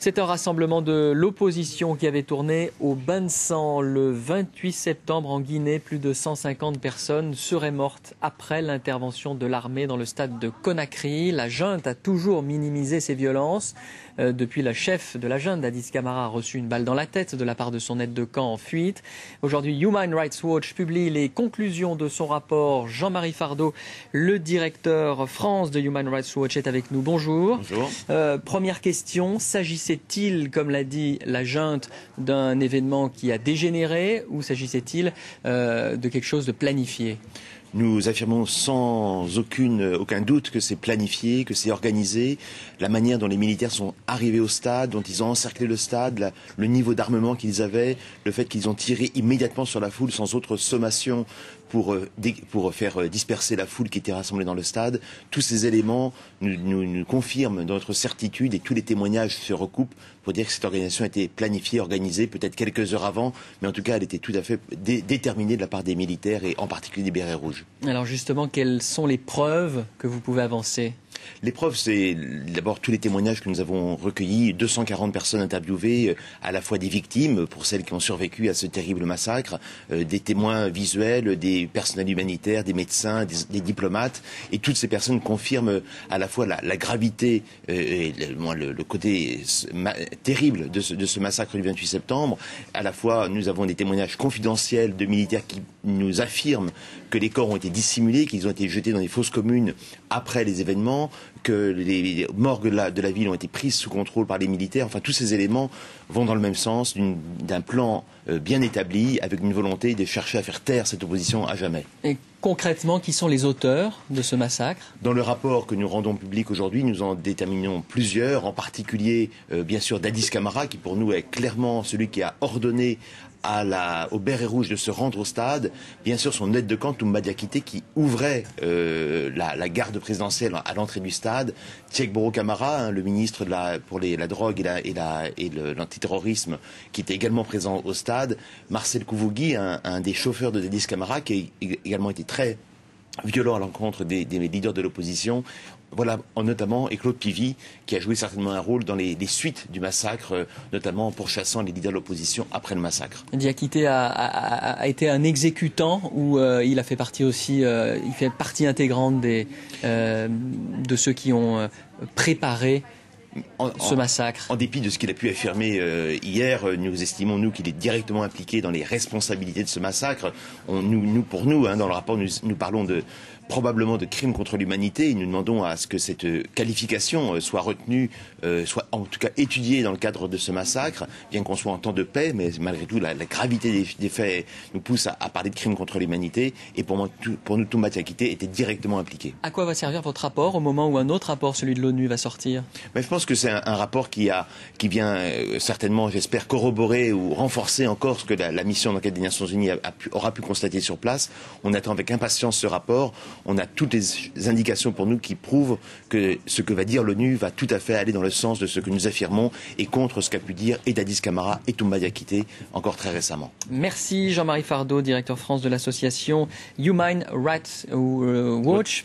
C'est un rassemblement de l'opposition qui avait tourné au bain de sang le 28 septembre en Guinée. Plus de 150 personnes seraient mortes après l'intervention de l'armée dans le stade de Conakry. La junte a toujours minimisé ces violences. Depuis, la chef de la junte, Dadis Camara, a reçu une balle dans la tête de la part de son aide de camp en fuite. Aujourd'hui, Human Rights Watch publie les conclusions de son rapport. Jean-Marie Fardeau, le directeur France de Human Rights Watch, est avec nous. Bonjour. Bonjour. Première question, s'agissait-il, comme l'a dit la junte, d'un événement qui a dégénéré ou s'agissait-il de quelque chose de planifié ? Nous affirmons sans aucun doute que c'est planifié, que c'est organisé. La manière dont les militaires sont arrivés au stade, dont ils ont encerclé le stade, le niveau d'armement qu'ils avaient, le fait qu'ils ont tiré immédiatement sur la foule sans autre sommation pour faire disperser la foule qui était rassemblée dans le stade. Tous ces éléments nous confirment notre certitude et tous les témoignages se recoupent pour dire que cette organisation a été planifiée, organisée, peut-être quelques heures avant, mais en tout cas elle était tout à fait déterminée de la part des militaires et en particulier des bérets rouges. Alors justement, quelles sont les preuves que vous pouvez avancer ? Les preuves, c'est d'abord tous les témoignages que nous avons recueillis, 240 personnes interviewées, à la fois des victimes, pour celles qui ont survécu à ce terrible massacre, des témoins visuels, des personnels humanitaires, des médecins, des diplomates, et toutes ces personnes confirment à la fois la gravité et le côté terrible de ce massacre du 28 septembre. À la fois, nous avons des témoignages confidentiels de militaires qui nous affirment que les corps ont été dissimulés, qu'ils ont été jetés dans des fosses communes après les événements, que les morgues de la ville ont été prises sous contrôle par les militaires. Enfin, tous ces éléments vont dans le même sens d'un plan bien établi, avec une volonté de chercher à faire taire cette opposition à jamais. Et concrètement, qui sont les auteurs de ce massacre ? Dans le rapport que nous rendons public aujourd'hui, nous en déterminons plusieurs, en particulier, bien sûr, Dadis Camara, qui pour nous est clairement celui qui a ordonné aux bérets rouges de se rendre au stade, bien sûr son aide de camp Toumba Diakité qui ouvrait la garde présidentielle à l'entrée du stade, Tchèque Boro Camara, le ministre pour la drogue et l'antiterrorisme qui était également présent au stade, Marcel Kouvougui, un des chauffeurs de Dadis Camara qui a également été très violent à l'encontre des leaders de l'opposition. Voilà, notamment, et Claude Pivy, qui a joué certainement un rôle dans les suites du massacre, notamment en pourchassant les leaders de l'opposition après le massacre. Diakité a été un exécutant ou il a fait partie aussi, il fait partie intégrante de ceux qui ont préparé ce massacre. En dépit de ce qu'il a pu affirmer hier, nous estimons, nous, qu'il est directement impliqué dans les responsabilités de ce massacre. Pour nous, dans le rapport, nous parlons probablement de crimes contre l'humanité. Nous demandons à ce que cette qualification soit retenue, soit en tout cas étudiée dans le cadre de ce massacre, bien qu'on soit en temps de paix, mais malgré tout, la gravité des faits nous pousse à parler de crimes contre l'humanité. Et pour nous, Toumba Diakité était directement impliqué. À quoi va servir votre rapport au moment où un autre rapport, celui de l'ONU, va sortir ? Mais je pense que c'est un rapport qui vient certainement, j'espère, corroborer ou renforcer encore ce que la mission d'enquête des Nations Unies aura pu constater sur place. On attend avec impatience ce rapport. On a toutes les indications pour nous qui prouvent que ce que va dire l'ONU va tout à fait aller dans le sens de ce que nous affirmons et contre ce qu'a pu dire Dadis Camara et Toumba Diakité encore très récemment. Merci Jean-Marie Fardeau, directeur France de l'association Human Rights Watch.